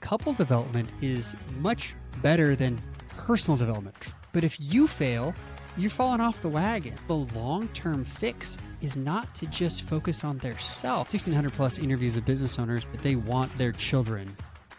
couple development is much better than personal development. But if you fail, you're falling off the wagon. The long-term fix is not to just focus on their self. 1,600 plus interviews of business owners, but they want their children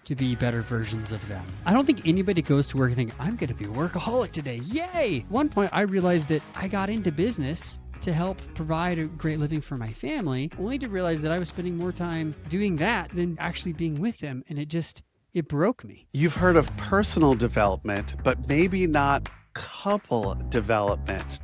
to be better versions of them. I don't think anybody goes to work and think, I'm going to be a workaholic today. Yay! At one point, I realized that I got into business to help provide a great living for my family, only to realize that I was spending more time doing that than actually being with them. And it broke me. You've heard of personal development, but maybe not couple development.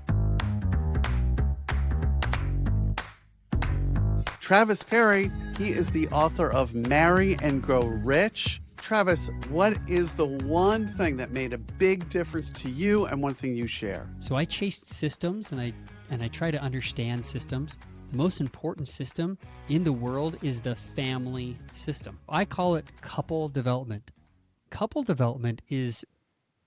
Travis Parry, he is the author of Marry and Grow Rich. Travis, what is the one thing that made a big difference to you and one thing you share? So I chased systems and I try to understand systems. The most important system in the world is the family system. I call it couple development. Couple development is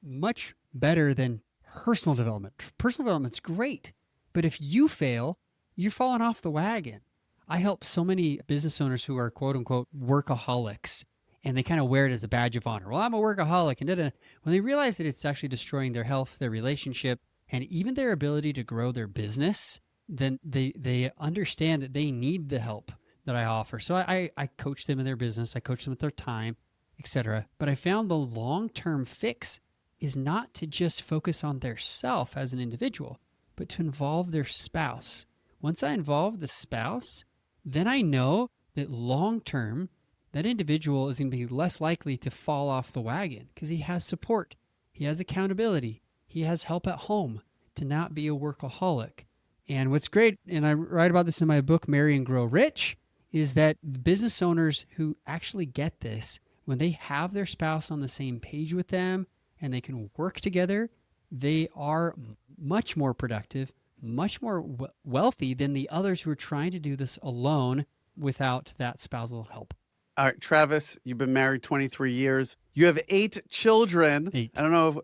much better than personal development. Personal development's great, but if you fail, you're falling off the wagon. I help so many business owners who are quote unquote workaholics, and they kind of wear it as a badge of honor. Well, I'm a workaholic. And when they realize that it's actually destroying their health, their relationship, and even their ability to grow their business, then they understand that they need the help that I offer. So I coach them in their business. I coach them with their time, etc. But I found the long-term fix is not to just focus on their self as an individual, but to involve their spouse. Once I involve the spouse, then I know that long-term, that individual is going to be less likely to fall off the wagon because he has support, he has accountability, he has help at home to not be a workaholic. And what's great, and I write about this in my book, Marry and Grow Rich, is that business owners who actually get this, when they have their spouse on the same page with them and they can work together, they are much more productive, much more wealthy than the others who are trying to do this alone without that spousal help. All right, Travis, you've been married 23 years. You have 8 children. 8. I don't know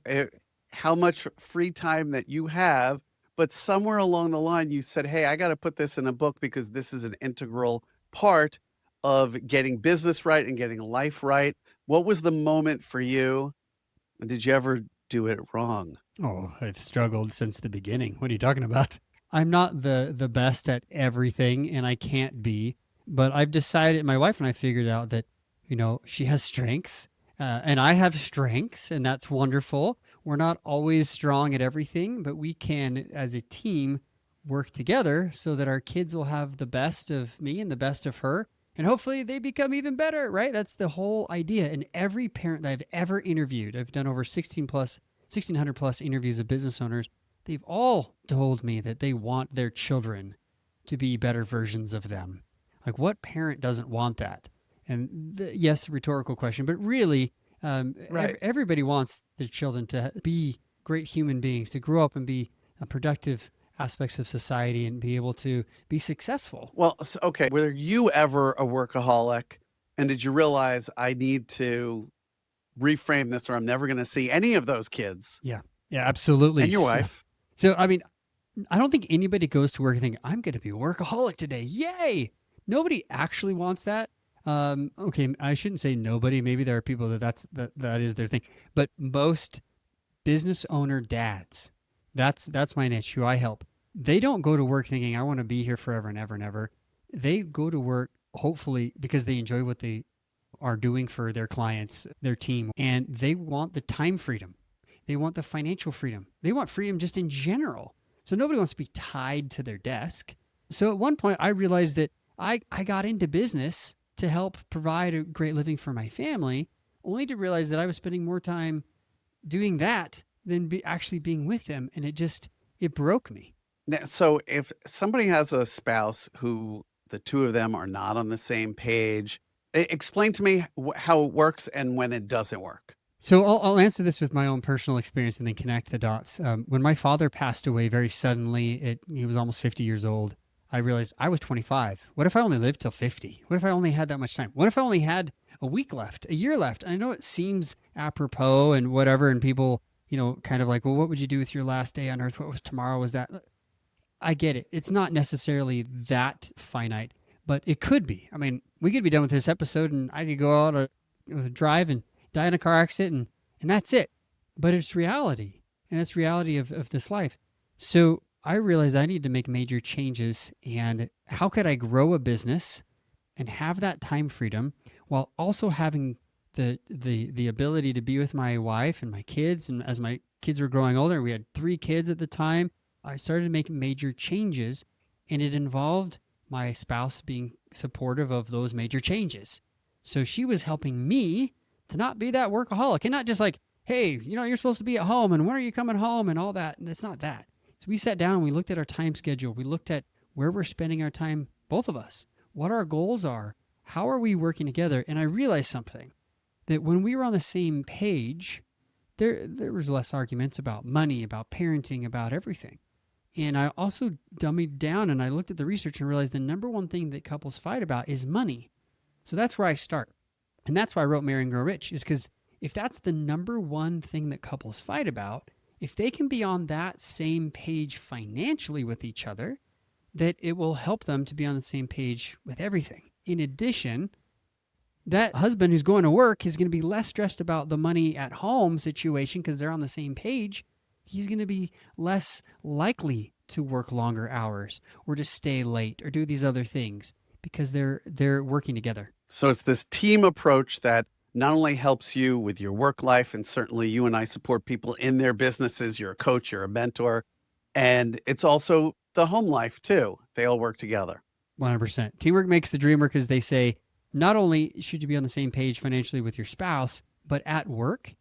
how much free time that you have, but somewhere along the line you said, hey, I got to put this in a book because this is an integral part of getting business right and getting life right. What was the moment for you? And did you ever do it wrong? Oh, I've struggled since the beginning. What are you talking about? I'm not the best at everything, and I can't be. But I've decided, my wife and I figured out that, she has strengths and I have strengths, and that's wonderful. We're not always strong at everything, but we can, as a team, work together so that our kids will have the best of me and the best of her. And hopefully they become even better, right? That's the whole idea. And every parent that I've ever interviewed, I've done over 1,600 plus interviews of business owners, they've all told me that they want their children to be better versions of them. Like, what parent doesn't want that? And yes, rhetorical question, but really, Right. Everybody wants their children to be great human beings, to grow up and be productive aspects of society and be able to be successful. Well, okay. Were you ever a workaholic? And did you realize I need to reframe this or I'm never going to see any of those kids? Yeah, absolutely. And your wife. So, I don't think anybody goes to work and think, I'm going to be a workaholic today. Yay! Nobody actually wants that. Okay, I shouldn't say nobody. Maybe there are people that is their thing. But most business owner dads, that's my niche, who I help. They don't go to work thinking, I want to be here forever and ever and ever. They go to work, hopefully, because they enjoy what they are doing for their clients, their team, and they want the time freedom. They want the financial freedom. They want freedom just in general. So nobody wants to be tied to their desk. So at one point, I realized that I got into business to help provide a great living for my family, only to realize that I was spending more time doing that than actually being with them. And it broke me. Now, so if somebody has a spouse who the two of them are not on the same page, explain to me how it works and when it doesn't work. So I'll answer this with my own personal experience and then connect the dots. When my father passed away very suddenly, he was almost 50 years old. I realized I was 25. What if I only lived till 50? What if I only had that much time? What if I only had a week left, a year left? And I know it seems apropos and whatever, and people, kind of like, well, what would you do with your last day on earth? What was tomorrow? Was that? I get it. It's not necessarily that finite, but it could be. We could be done with this episode and I could go out drive and die in a car accident, and that's it. But it's reality, and it's reality of this life. So I realized I need to make major changes. And how could I grow a business and have that time freedom while also having the ability to be with my wife and my kids? And as my kids were growing older, we had 3 kids at the time. I started making major changes, and it involved my spouse being supportive of those major changes. So she was helping me to not be that workaholic, and not just like, hey, you're supposed to be at home, and when are you coming home, and all that. And it's not that. So we sat down and we looked at our time schedule. We looked at where we're spending our time, both of us, what our goals are, how are we working together. And I realized something, that when we were on the same page, there was less arguments about money, about parenting, about everything. And I also dummied down and I looked at the research and realized the number one thing that couples fight about is money. So that's where I start. And that's why I wrote Marry and Grow Rich, is because if that's the number one thing that couples fight about, if they can be on that same page financially with each other, that it will help them to be on the same page with everything. In addition, that husband who's going to work is going to be less stressed about the money at home situation because they're on the same page. He's going to be less likely to work longer hours or to stay late or do these other things because they're working together. So it's this team approach that not only helps you with your work life, and certainly you and I support people in their businesses. You're a coach, you're a mentor, and it's also the home life too. They all work together. 100%. Teamwork makes the dream work, as they say. Not only should you be on the same page financially with your spouse, but at work,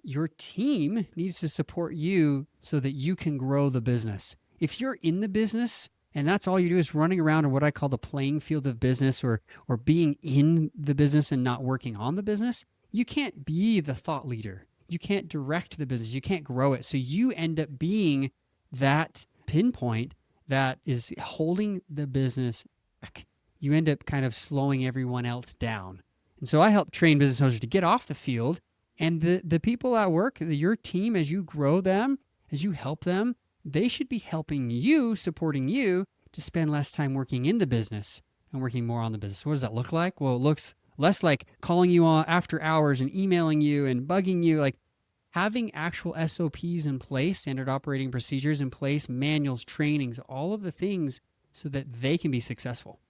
your team needs to support you so that you can grow the business. If you're in the business and that's all you do is running around in what I call the playing field of business, or being in the business and not working on the business, you can't be the thought leader. You can't direct the business. You can't grow it. So you end up being that pinpoint that is holding the business back. You end up kind of slowing everyone else down. And so I help train business owners to get off the field, and the people at work, your team, as you grow them, as you help them, they should be helping you, supporting you to spend less time working in the business and working more on the business. What does that look like? Well, it looks less like calling you on after hours and emailing you and bugging you, like having actual SOPs in place, standard operating procedures in place, manuals, trainings, all of the things so that they can be successful.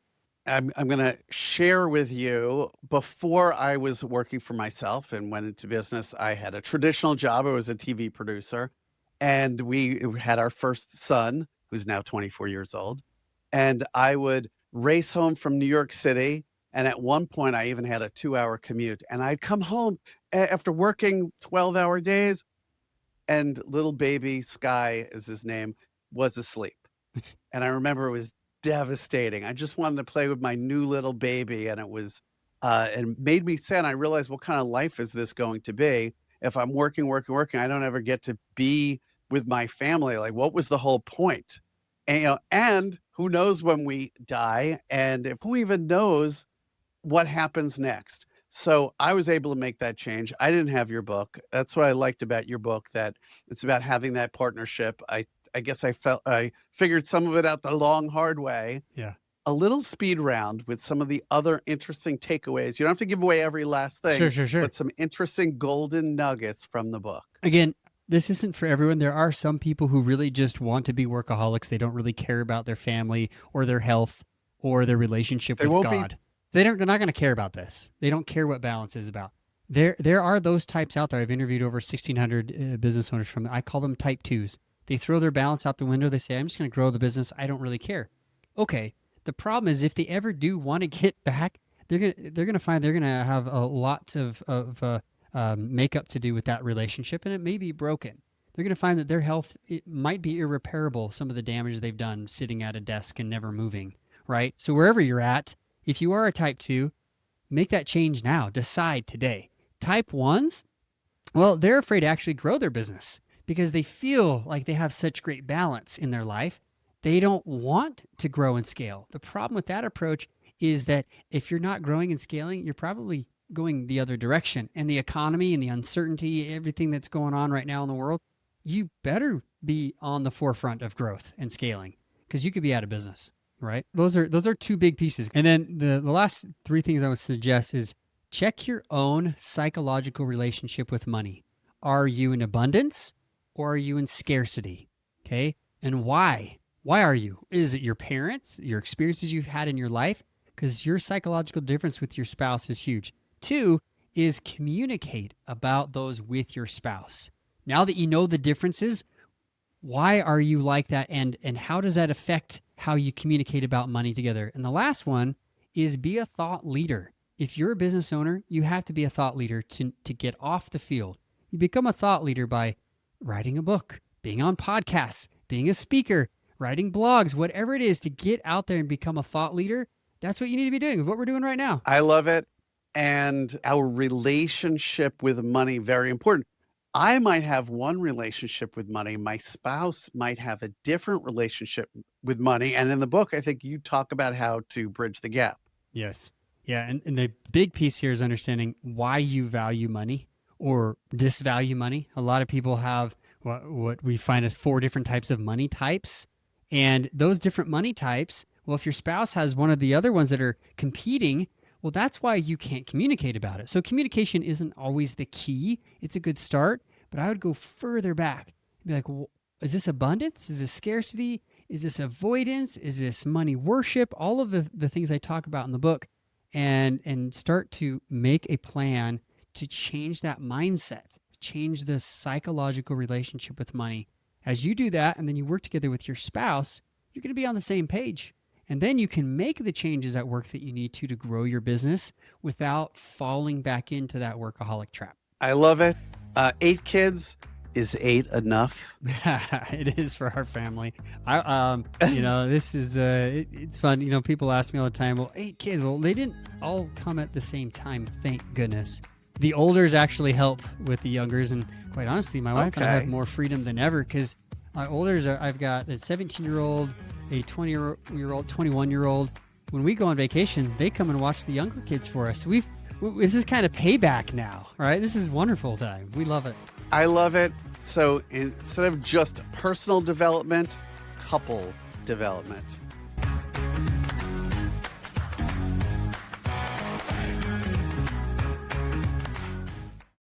I'm going to share with you, before I was working for myself and went into business, I had a traditional job. I was a TV producer, and we had our first son, who's now 24 years old. And I would race home from New York City. And at one point, I even had a 2-hour commute. And I'd come home after working 12-hour days, and little baby, Sky is his name, was asleep. And I remember it was devastating. I just wanted to play with my new little baby, and it was and made me sad. I realized, what kind of life is this going to be if I'm working, I don't ever get to be with my family? Like, what was the whole point? And, and who knows when we die, and if who even knows what happens next? So I was able to make that change. I didn't have your book. That's what I liked about your book, that it's about having that partnership. I guess I figured some of it out the long, hard way. Yeah. A little speed round with some of the other interesting takeaways. You don't have to give away every last thing. Sure. But some interesting golden nuggets from the book. Again, this isn't for everyone. There are some people who really just want to be workaholics. They don't really care about their family or their health or their relationship with God. They're not going to care about this. They don't care what balance is about. There are those types out there. I've interviewed over 1,600 business owners from, I call them type 2s. They throw their balance out the window. They say, I'm just going to grow the business. I don't really care. Okay. The problem is, if they ever do want to get back, they're going to find they're going to have a lot of makeup to do with that relationship, and it may be broken. They're going to find that their health, it might be irreparable, some of the damage they've done sitting at a desk and never moving, right? So wherever you're at, if you are a type 2, make that change now. Decide today. Type 1s, well, they're afraid to actually grow their business because they feel like they have such great balance in their life. They don't want to grow and scale. The problem with that approach is that if you're not growing and scaling, you're probably going the other direction. And the economy and the uncertainty, everything that's going on right now in the world, you better be on the forefront of growth and scaling, because you could be out of business, right? Those are two big pieces. And then the last 3 things I would suggest is check your own psychological relationship with money. Are you in abundance or are you in scarcity? Okay. And why? Why are you? Is it your parents, your experiences you've had in your life? Because your psychological difference with your spouse is huge. 2 is communicate about those with your spouse. Now that you know the differences, why are you like that? And how does that affect how you communicate about money together? And the last one is be a thought leader. If you're a business owner, you have to be a thought leader to get off the field. You become a thought leader by writing a book, being on podcasts, being a speaker, writing blogs, whatever it is to get out there and become a thought leader. That's what you need to be doing, what we're doing right now. I love it. And our relationship with money, very important. I might have one relationship with money. My spouse might have a different relationship with money. And in the book, I think you talk about how to bridge the gap. Yes. Yeah. And the big piece here is understanding why you value money or disvalue money. A lot of people have what we find as 4 different types of money types. And those different money types, well, if your spouse has one of the other ones that are competing, well, that's why you can't communicate about it. So communication isn't always the key. It's a good start, but I would go further back and be like, well, is this abundance? Is this scarcity? Is this avoidance? Is this money worship? All of the things I talk about in the book, and start to make a plan to change that mindset, change the psychological relationship with money. As you do that, and then you work together with your spouse, you're going to be on the same page. And then you can make the changes at work that you need to grow your business without falling back into that workaholic trap. I love it. 8 kids. Is 8 enough? It is for our family. This is, it's fun. People ask me all the time, well, 8 kids. Well, they didn't all come at the same time. Thank goodness. The olders actually help with the youngers. And quite honestly, my wife and I have more freedom than ever because my olders I've got a 17-year-old, a 20-year-old, 21-year-old. When we go on vacation, they come and watch the younger kids for us. This is kind of payback now, right? This is wonderful time. We love it. I love it. So instead of just personal development, couple development.